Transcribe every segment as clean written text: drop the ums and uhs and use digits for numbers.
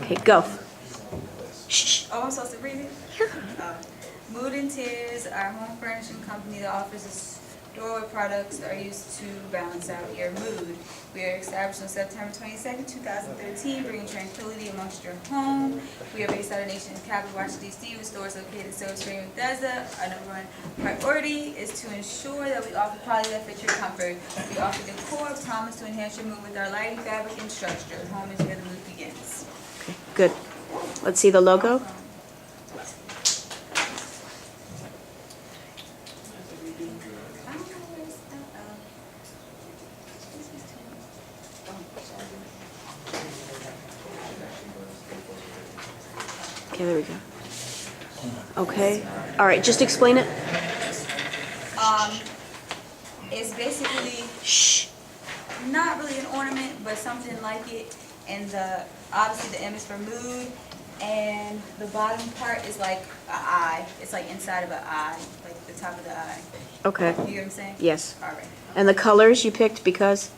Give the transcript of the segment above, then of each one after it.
Okay, go. Shh. Oh, I'm supposed to read it? Yeah. Mood Interiors, our home furnishing company that offers its doorway products are used to balance out your mood. We are established on September 22nd, 2013, bringing tranquility amongst your home. We are based out of the nation's capital, Washington, D.C., with stores located in Silver Spring, Bethesda. Our number one priority is to ensure that we offer quality that fits your comfort. We offer decor, promise to enhance your mood with our lighting, fabric, and structure. Home is where the mood begins. Okay, good. Let's see the logo. Okay, there we go. Okay. All right, just explain it. It's basically Shh. not really an ornament, but something like it. And obviously the M is for mood, and the bottom part is like an eye. It's like inside of an eye, like the top of the eye. Okay. You hear what I'm saying? Yes. All right. And the colors you picked because?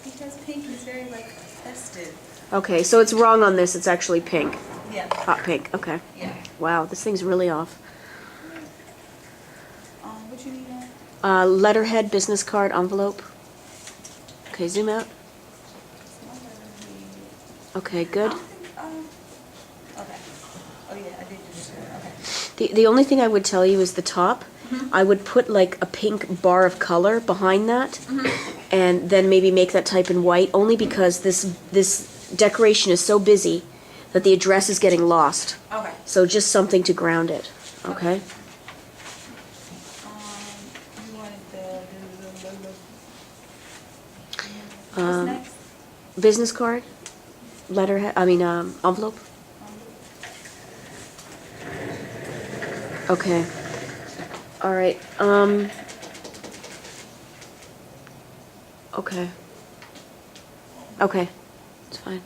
Because pink is very like festive. Okay, so it's wrong on this. It's actually pink. Yeah. Hot pink. Okay. Yeah. Wow, this thing's really off. What you need now? Letterhead, business card, envelope. Okay, zoom out. Okay, good. Okay. Oh yeah, I did do this one. Okay. The only thing I would tell you is the top. I would put like a pink bar of color behind that, and then maybe make that type in white, only because this decoration is so busy that the address is getting lost. Okay. So just something to ground it, okay? You wanted the what's Um, next? Business card, letterhead, envelope. Okay. All right, okay. Okay, it's fine.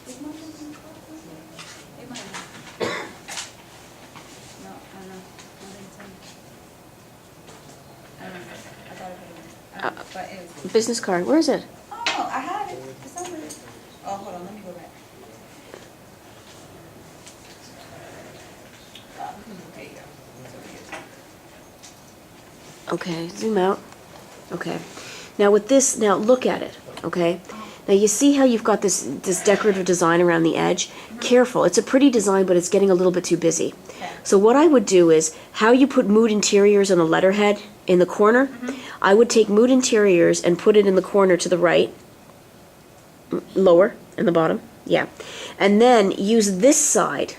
Is my business card with me? It might be. No, I don't know. I didn't tell you. I don't know. I thought it was. But anyways. Business card, where is it? Oh, I have it. For some reason. Oh, hold on. Let me go back. There you go. It's over here. Okay, zoom out. Okay. Now with this, now look at it, okay? Now you see how you've got this decorative design around the edge? Careful, it's a pretty design, but it's getting a little bit too busy. Okay. So what I would do is, how you put Mood Interiors on the letterhead in the corner, I would take Mood Interiors and put it in the corner to the right, lower, in the bottom, yeah. And then use this side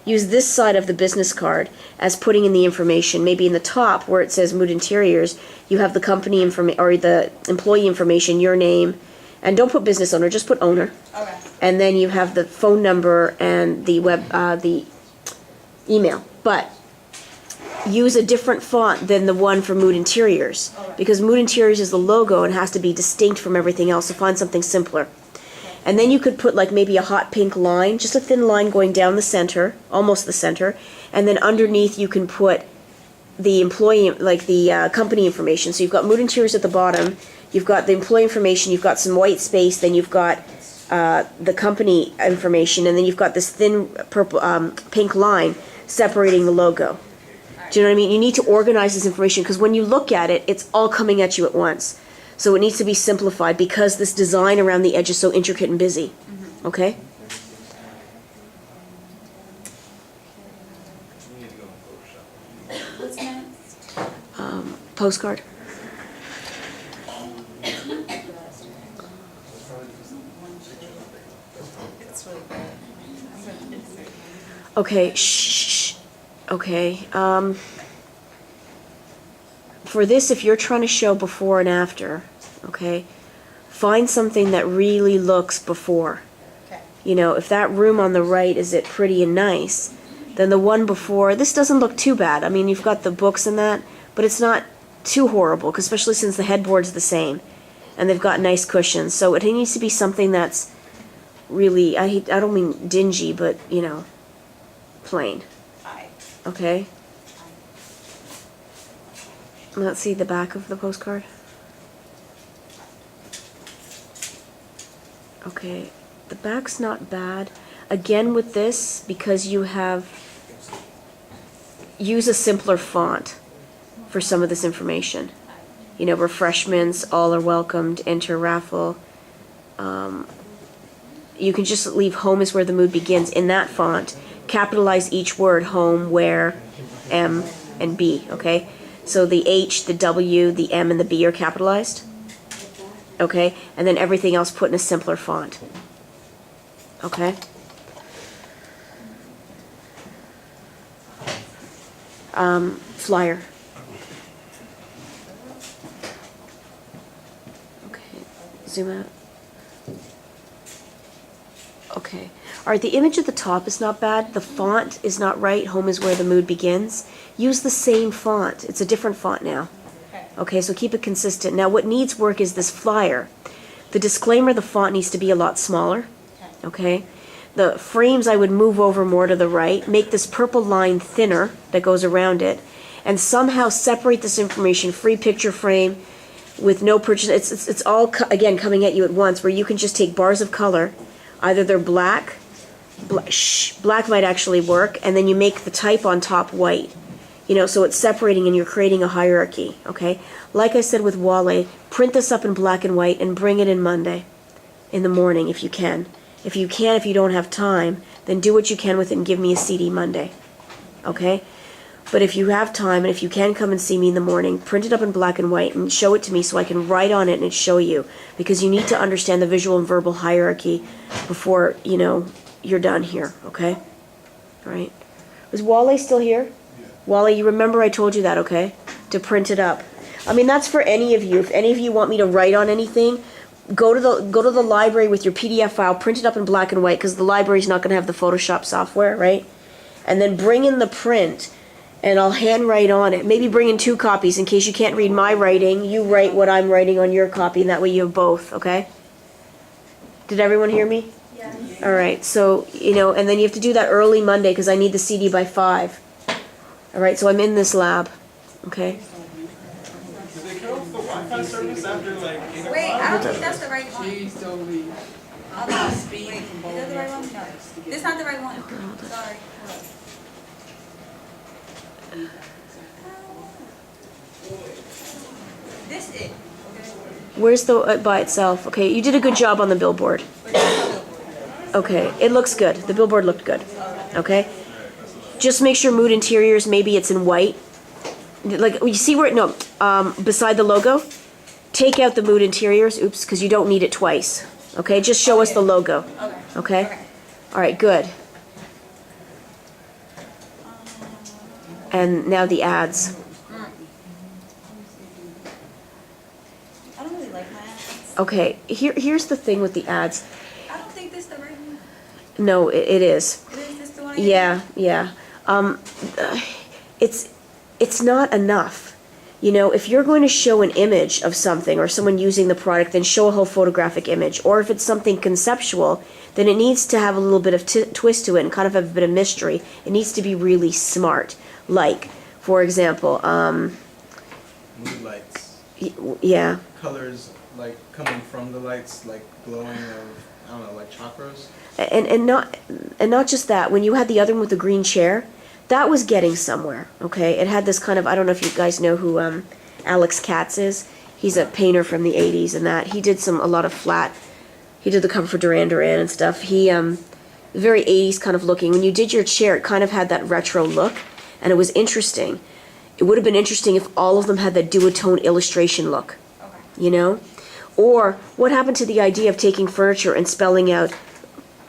of the business card as putting in the information. Maybe in the top where it says Mood Interiors, you have the company information or the employee information, your name, and don't put business owner, just put owner. Okay. And then you have the phone number and the the email. But use a different font than the one for Mood Interiors, because Mood Interiors is the logo and has to be distinct from everything else. So find something simpler. And then you could put like maybe a hot pink line, just a thin line going down the center, almost the center, and then underneath you can put the employee, like the company information. So you've got Mood Interiors at the bottom, you've got the employee information, you've got some white space, then you've got the company information, and then you've got this thin purple, pink line separating the logo. Do you know what I mean? You need to organize this information because when you look at it, it's all coming at you at once. So it needs to be simplified because this design around the edge is so intricate and busy. Okay? What's next? Postcard. It's really bad. Okay, shh. Okay. For this, if you're trying to show before and after, okay, find something that really looks before. Okay. You know, if that room on the right is it pretty and nice, then the one before, this doesn't look too bad. I mean, you've got the books and that, but it's not too horrible, 'cause especially since the headboard's the same, and they've got nice cushions. So it needs to be something that's really, I don't mean dingy, but, you know, plain. Alright. Okay? Let's see the back of the postcard. Okay, the back's not bad. Again with this, because you have, use a simpler font for some of this information. You know, refreshments, all are welcomed, enter raffle. You can just leave home is where the mood begins in that font. Capitalize each word, home, where, M, and B, okay? So the H, the W, the M, and the B are capitalized. Okay? And then everything else put in a simpler font. Okay? Flyer. Okay, zoom out. Okay. All right, the image at the top is not bad. The font is not right. Home is where the mood begins. Use the same font. It's a different font now. Okay, so keep it consistent. Now, what needs work is this flyer. The disclaimer, the font needs to be a lot smaller. Okay? The frames I would move over more to the right. Make this purple line thinner that goes around it. And somehow separate this information, free picture frame, with no purchase. It's all, again, coming at you at once, where you can just take bars of color. Either they're black, black might actually work, and then you make the type on top white. You know, so it's separating and you're creating a hierarchy, okay? Like I said with Wale, print this up in black and white and bring it in Monday in the morning if you can. If you can, if you don't have time, then do what you can with it and give me a CD Monday, okay? But if you have time and if you can come and see me in the morning, print it up in black and white and show it to me so I can write on it and show you. Because you need to understand the visual and verbal hierarchy before, you know, you're done here, okay? All right. Is Wale still here? Yeah. Wale, you remember I told you that, okay? To print it up. I mean, that's for any of you. If any of you want me to write on anything, go to the library with your PDF file, print it up in black and white, because the library's not going to have the Photoshop software, right? And then bring in the print, and I'll handwrite on it. Maybe bring in 2 copies in case you can't read my writing. You write what I'm writing on your copy, and that way you have both, okay? Did everyone hear me? Yes. All right, so, you know, and then you have to do that early Monday because I need the CD by 5. All right, so I'm in this lab, okay? Do they cut off the Wi-Fi service after like 8 o'clock? Wait, I don't think that's the right one. She's totally Hold on. Wait, is that the right one? No. This is not the right one. Sorry. Hold on. This it. Where's the by itself? Okay, you did a good job on the billboard. Okay, it looks good. The billboard looked good. Okay? Just make sure Mood Interiors, maybe it's in white. Like, you see where it, no, beside the logo? Take out the Mood Interiors, oops, because you don't need it twice. Okay, just show us the logo. Okay? All right, good. And now the ads. I don't really like my ads. Okay, here's the thing with the ads. I don't think this is the right one. No, it is. Is this the one? Yeah. It's not enough. You know, if you're going to show an image of something or someone using the product, then show a whole photographic image. Or if it's something conceptual, then it needs to have a little bit of twist to it and kind of have a bit of mystery. It needs to be really smart. Like, for example, Mood lights. yeah. Colors like coming from the lights, like glowing of, I don't know, like chakras. And not just that. When you had the other one with the green chair, that was getting somewhere. Okay, it had this kind of, I don't know if you guys know who Alex Katz is. He's a painter from the '80s, and that he did a lot of flat. He did the cover for Duran Duran and stuff. He very '80s kind of looking. When you did your chair, it kind of had that retro look, and it was interesting. It would have been interesting if all of them had that duotone illustration look. Okay. You know, or what happened to the idea of taking furniture and spelling out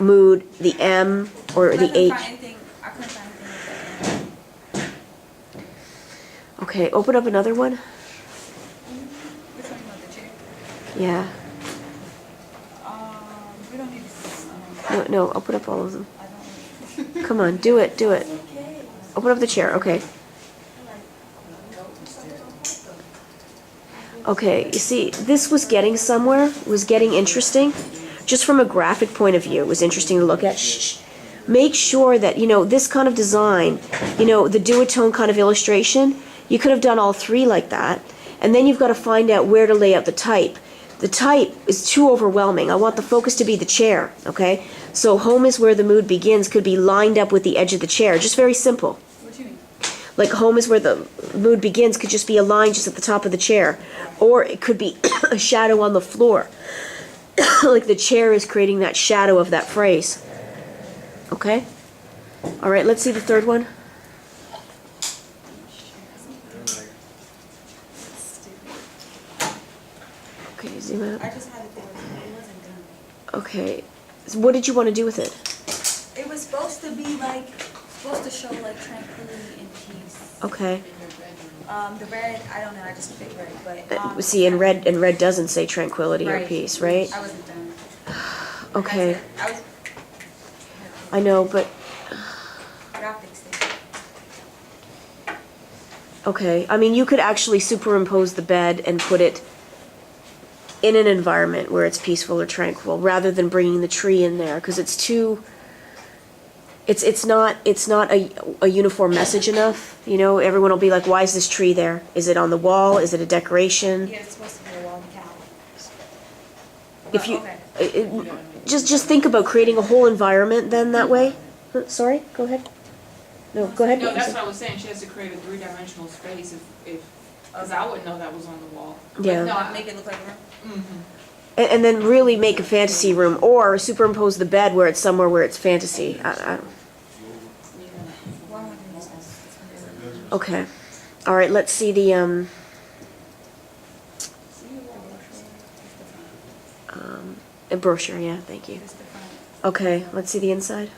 Mood, the M or the H? I couldn't find anything with that. Okay, open up another one. Which one you want, the chair? Yeah. We don't need this. No, open up all of them. I don't. Come on, do it. Okay. Open up the chair, okay. Okay, you see, this was getting somewhere, was getting interesting. Just from a graphic point of view, it was interesting to look at. Shh. Make sure that, you know, this kind of design, you know, the duotone kind of illustration, you could have done all 3 like that. And then you've got to find out where to lay out the type. The type is too overwhelming. I want the focus to be the chair, okay? So home is where the mood begins could be lined up with the edge of the chair, just very simple. What do you mean? Like home is where the mood begins could just be a line just at the top of the chair. Or it could be a shadow on the floor. Like the chair is creating that shadow of that phrase. Okay? All right, let's see the third one. Okay, zoom out. I just had it there, it wasn't done. Okay, so what did you want to do with it? It was supposed to be like, supposed to show like tranquility and peace. Okay. The red, I don't know, I just picked red, but. See, and red doesn't say tranquility or Right. peace, right? I wasn't done. Okay, That's it. I was. I know, but, Graphics thing. okay. I mean, you could actually superimpose the bed and put it in an environment where it's peaceful or tranquil, rather than bringing the tree in there, because it's too, it's not a uniform message enough, you know? Everyone will be like, why is this tree there? Is it on the wall? Is it a decoration? Yeah, it's supposed to be a wall decal. If you, Okay. just think about creating a whole environment then that way. Sorry, go ahead. No, go ahead. No, that's what I was saying, she has to create a three-dimensional space because I wouldn't know that was on the wall. Yeah. No, Make it look like a room. And then really make a fantasy room, or superimpose the bed where it's somewhere where it's fantasy. Why am I doing this? Okay. All right, let's see the, a brochure, yeah, thank you. It's the front. Okay, let's see the inside.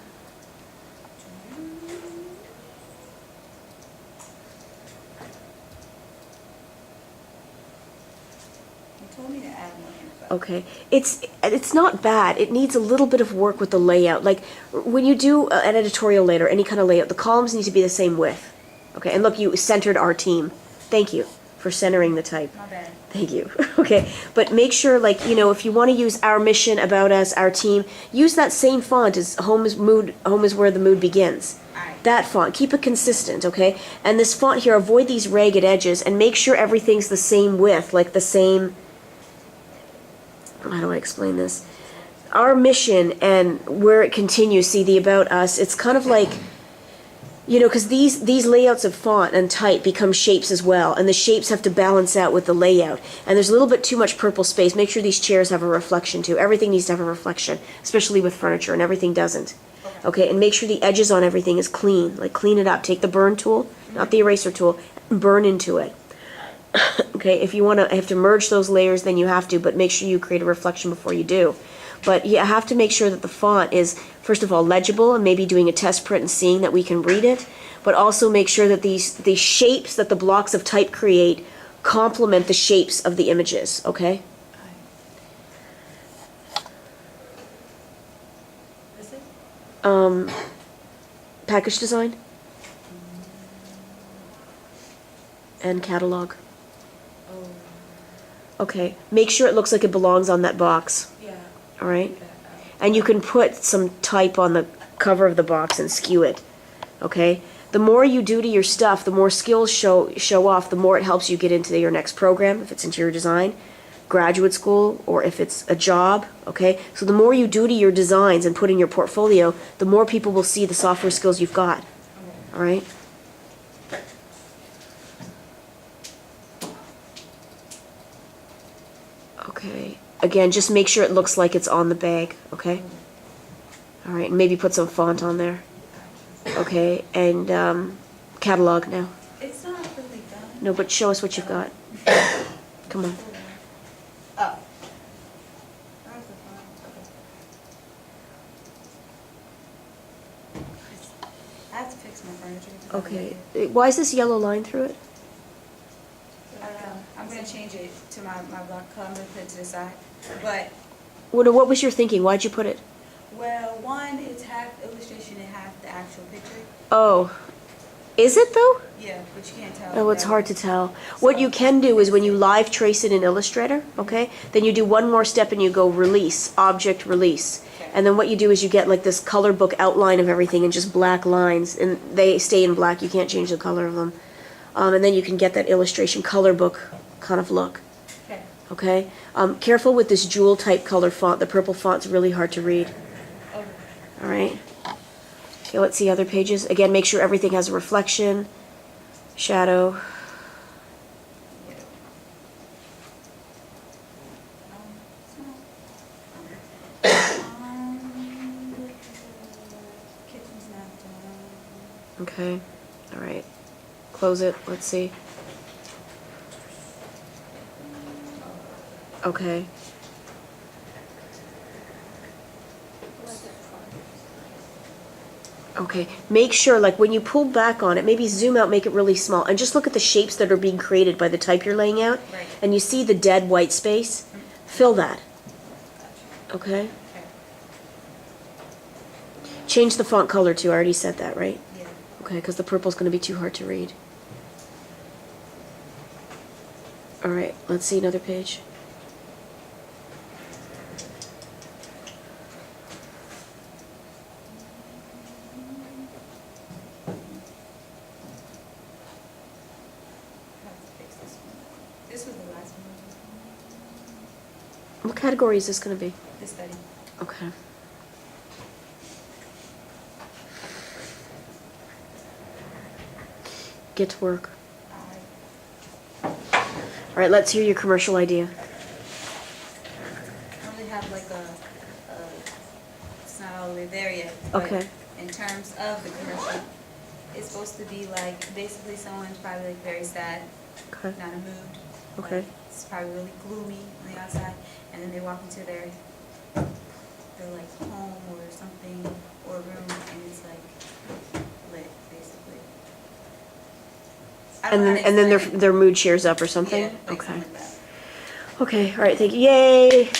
You told me to add more info. Okay, it's not bad. It needs a little bit of work with the layout. Like when you do an editorial layout or any kind of layout, the columns need to be the same width. Okay, and look, you centered our team. Thank you for centering the type. My bad. Thank you. Okay, but make sure, like, you know, if you want to use our mission, about us, our team, use that same font as home is where the mood begins. Alright. That font, keep it consistent, okay? And this font here, avoid these ragged edges and make sure everything's the same width, like the same, how do I explain this? Our mission and where it continues, see the about us, it's kind of like, you know, because these layouts of font and type become shapes as well, and the shapes have to balance out with the layout. And there's a little bit too much purple space. Make sure these chairs have a reflection too. Everything needs to have a reflection, especially with furniture, and everything doesn't. Okay, and make sure the edges on everything is clean. Like clean it up. Take the burn tool, not the eraser tool, and burn into it. Okay, if you want to have to merge those layers, then you have to, but make sure you create a reflection before you do. But you have to make sure that the font is, first of all, legible, and maybe doing a test print and seeing that we can read it, but also make sure that these shapes that the blocks of type create complement the shapes of the images, okay? Is it? Package design? And catalog. Oh, Okay, make sure it looks like it belongs on that box, yeah. all right? And you can put some type on the cover of the box and skew it, okay? The more you do to your stuff, the more skills show off, the more it helps you get into your next program, if it's interior design, graduate school, or if it's a job, okay? So the more you do to your designs and put in your portfolio, the more people will see the software skills you've got, all right? Okay, again, just make sure it looks like it's on the bag, okay? All right, and maybe put some font on there. Okay, and catalog now. It's not really done. No, but show us what you've got. Come on. Oh. Where's the font? Okay. I have to fix my furniture. because I Okay, like it. why is this yellow line through it? I don't know. I'm gonna change it to my block color. I'm gonna put it to the side. But, What was your thinking? Why'd you put it? well, one, it's half illustration and half the actual picture. Oh, is it though? Yeah, but you can't tell. Oh, it's hard to tell. What you can do is when you live trace it in Illustrator, okay, then you do one more step and you go release, object release. Okay. And then what you do is you get like this color book outline of everything and just black lines, and they stay in black, you can't change the color of them. And then you can get that illustration color book kind of look. Okay. Okay? Careful with this jewel type color font. The purple font's really hard to read. Oh, All right? Okay, let's see other pages. Again, make sure everything has a reflection, shadow. yeah. Kitchen's not done. Okay, all right. Close it, let's see. Okay, okay. Make sure, like, when you pull back on it, maybe zoom out, make it really small, and just look at the shapes that are being created by the type you're laying out. Right. And you see the dead white space? Fill that, okay? Okay. Change the font color too, I already said that, right? Yeah. Okay, because the purple's gonna be too hard to read. All right, let's see another page. Have to fix this one. This was the last one. What category is this gonna be? The study. Okay. Get to work. All right, let's hear your commercial idea. I don't really have like it's not all the way there yet. but Okay. In terms of the commercial, it's supposed to be like, basically someone's probably like very sad, Okay. not a mood. Okay. Like, it's probably really gloomy on the outside, and then they walk into their like home or something, or room, and it's like lit, basically. I don't know how to And then explain it. their mood shares up or something? Yeah, like Okay. something like that. Okay, all right, thank you. Yay!